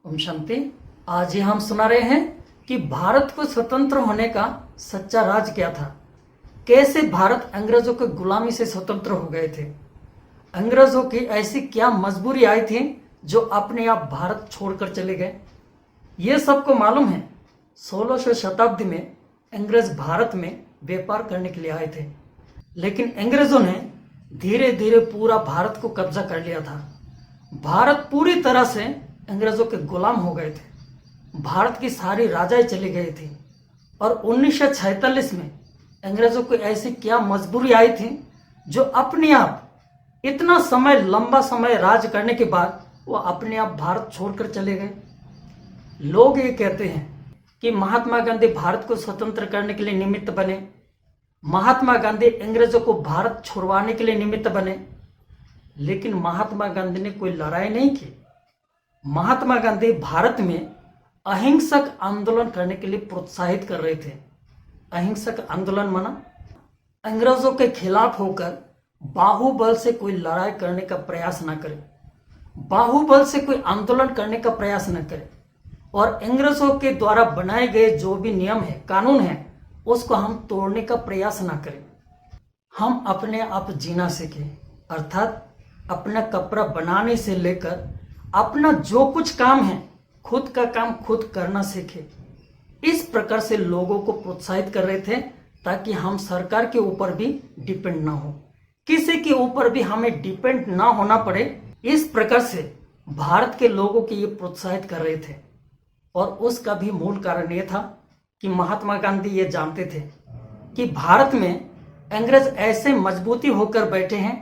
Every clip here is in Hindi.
ओम शांति। आज ही हम सुना रहे हैं कि भारत को स्वतंत्र होने का सच्चा राज क्या था। कैसे भारत अंग्रेजों की गुलामी से स्वतंत्र हो गए थे। अंग्रेजों की ऐसी क्या मजबूरी आई थी जो अपने आप भारत छोड़कर चले गए। ये सबको मालूम है। 16वीं शताब्दी में अंग्रेज भारत में व्यापार करने के लिए आए थे, लेकिन अंग्रेजों ने धीरे धीरे पूरा भारत को कब्जा कर लिया था। भारत पूरी तरह से अंग्रेजों के गुलाम हो गए थे। भारत की सारी राजाएं चली गई थी और 1946 में अंग्रेजों को ऐसी क्या मजबूरी आई थी जो अपने आप इतना समय लंबा समय राज करने के बाद वो अपने आप भारत छोड़कर चले गए। लोग ये कहते हैं कि महात्मा गांधी भारत को स्वतंत्र करने के लिए निमित्त बने, महात्मा गांधी अंग्रेजों को भारत छुड़वाने के लिए निमित्त बने, लेकिन महात्मा गांधी ने कोई लड़ाई नहीं की। महात्मा गांधी भारत में अहिंसक आंदोलन करने के लिए प्रोत्साहित कर रहे थे। अहिंसक आंदोलन माना अंग्रेजों के खिलाफ होकर बाहुबल से कोई लड़ाई करने का प्रयास न करे, बाहुबल से कोई आंदोलन करने का प्रयास न करे, और अंग्रेजों के द्वारा बनाए गए जो भी नियम है, कानून है, उसको हम तोड़ने का प्रयास ना करें। हम अपने आप जीना सीखें, अर्थात अपना कपड़ा बनाने से लेकर अपना जो कुछ काम है खुद का काम खुद करना सीखें। इस प्रकार से लोगों को प्रोत्साहित कर रहे थे ताकि हम सरकार के ऊपर भी डिपेंड ना हो, किसी के ऊपर भी हमें डिपेंड ना होना पड़े। इस प्रकार से भारत के लोगों को ये प्रोत्साहित कर रहे थे। और उसका भी मूल कारण ये था कि महात्मा गांधी ये जानते थे कि भारत में अंग्रेज ऐसे मजबूती होकर बैठे हैं,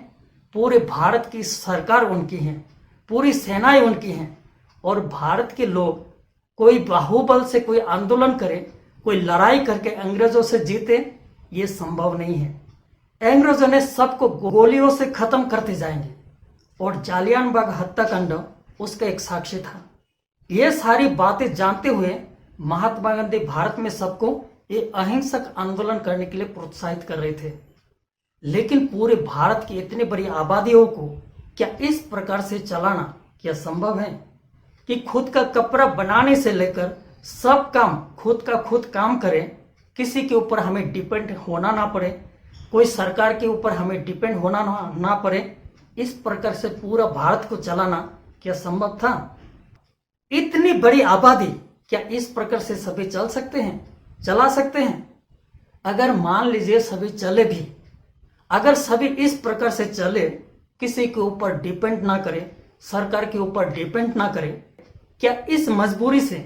पूरे भारत की सरकार उनकी है, पूरी सेनाएं उनकी हैं, और भारत के लोग कोई बाहुबल से कोई आंदोलन करे, कोई लड़ाई करके अंग्रेजों से जीते, ये संभव नहीं है। अंग्रेजों ने सबको गोलियों से खत्म करते जाएंगे, और जालियानबाग हत्याकांड उसका एक साक्षी था। ये सारी बातें जानते हुए महात्मा गांधी भारत में सबको ये अहिंसक आंदोलन करने के लिए प्रोत्साहित कर रहे थे। लेकिन पूरे भारत की इतनी बड़ी आबादियों को क्या इस प्रकार से चलाना क्या संभव है कि खुद का कपड़ा बनाने से लेकर सब काम खुद का खुद काम करें, किसी के ऊपर हमें डिपेंड होना ना पड़े, कोई सरकार के ऊपर हमें डिपेंड होना ना पड़े। इस प्रकार से पूरा भारत को चलाना क्या संभव था? इतनी बड़ी आबादी क्या इस प्रकार से सभी चल सकते हैं, चला सकते हैं? अगर मान लीजिए सभी चले भी, अगर सभी इस प्रकार से चले, किसी के ऊपर डिपेंड ना करे, सरकार के ऊपर डिपेंड ना करे, क्या इस मजबूरी से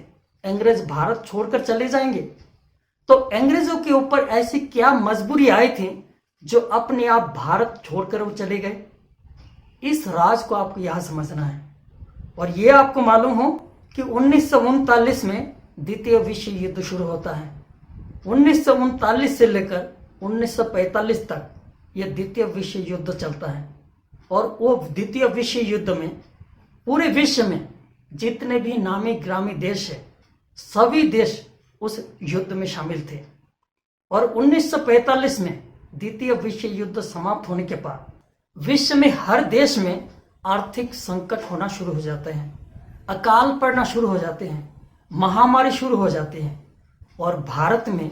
अंग्रेज भारत छोड़कर चले जाएंगे? तो अंग्रेजों के ऊपर ऐसी क्या मजबूरी आई थी जो अपने आप भारत छोड़कर वो चले गए? इस राज को आपको यहां समझना है। और ये आपको मालूम हो कि 1939 में द्वितीय विश्व युद्ध शुरू होता है। 1939 से लेकर 1945 तक यह द्वितीय विश्व युद्ध चलता है। और वो द्वितीय विश्व युद्ध में पूरे विश्व में जितने भी नामी ग्रामी देश है, सभी देश उस युद्ध में शामिल थे। और 1945 में द्वितीय विश्व युद्ध समाप्त होने के बाद विश्व में हर देश में आर्थिक संकट होना शुरू हो जाते हैं, अकाल पड़ना शुरू हो जाते हैं, महामारी शुरू हो जाती है, और भारत में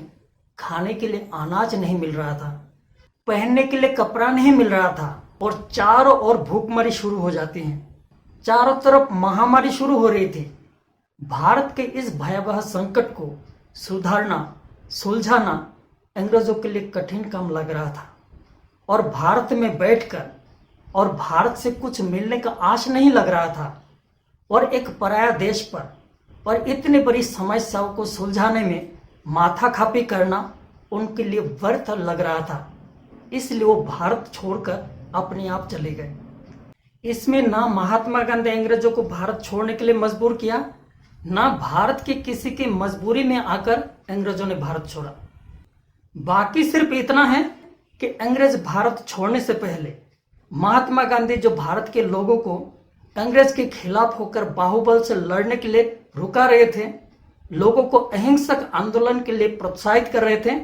खाने के लिए अनाज नहीं मिल रहा था, पहनने के लिए कपड़ा नहीं मिल रहा था, और चारों ओर भूखमरी शुरू हो जाती है, चारों तरफ महामारी शुरू हो रही थी। भारत के इस भयावह संकट को सुधारना, सुलझाना अंग्रेजों के लिए कठिन काम लग रहा था। और भारत में बैठकर और भारत से कुछ मिलने का आश नहीं लग रहा था, और एक पराया देश पर और इतनी बड़ी समस्याओं को सुलझाने में माथा खापी करना उनके लिए व्यर्थ लग रहा था। इसलिए वो भारत छोड़कर अपने आप चले गए। इसमें ना महात्मा गांधी अंग्रेजों को भारत छोड़ने के लिए मजबूर किया, ना भारत के किसी की मजबूरी में आकर अंग्रेजों ने भारत छोड़ा। बाकी सिर्फ इतना है कि अंग्रेज भारत छोड़ने से पहले महात्मा गांधी जो भारत के लोगों को अंग्रेज के खिलाफ होकर बाहुबल से लड़ने के लिए रुका रहे थे, लोगों को अहिंसक आंदोलन के लिए प्रोत्साहित कर रहे थे,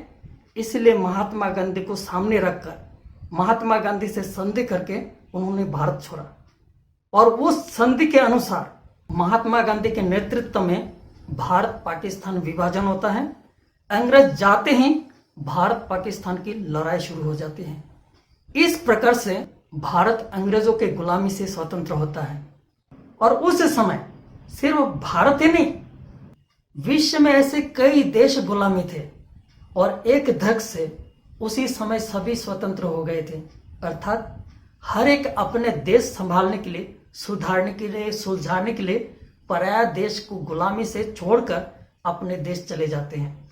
इसलिए महात्मा गांधी को सामने रखकर महात्मा गांधी से संधि करके उन्होंने भारत छोड़ा। और उस संधि के अनुसार महात्मा गांधी के नेतृत्व में भारत पाकिस्तान विभाजन होता है। अंग्रेज जाते ही भारत पाकिस्तान की लड़ाई शुरू हो जाती है। इस प्रकार से भारत अंग्रेजों के गुलामी से स्वतंत्र होता है। और उस समय सिर्फ भारत ही नहीं, विश्व में ऐसे कई देश गुलामी थे और एक धक से उसी समय सभी स्वतंत्र हो गए थे। अर्थात हर एक अपने देश संभालने के लिए, सुधारने के लिए, सुलझाने के लिए पराया देश को गुलामी से छोड़कर अपने देश चले जाते हैं।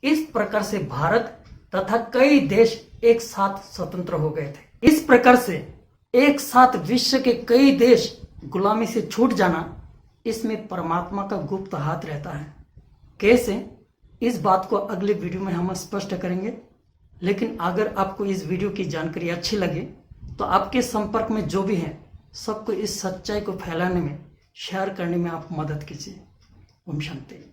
इस प्रकार से भारत तथा कई देश एक साथ स्वतंत्र हो गए थे। इस प्रकार से एक साथ विश्व के कई देश गुलामी से छूट जाना, इसमें परमात्मा का गुप्त हाथ रहता है। कैसे, इस बात को अगले वीडियो में हम स्पष्ट करेंगे। लेकिन अगर आपको इस वीडियो की जानकारी अच्छी लगे तो आपके संपर्क में जो भी हैं सबको इस सच्चाई को फैलाने में, शेयर करने में आप मदद कीजिए। ओम शांति।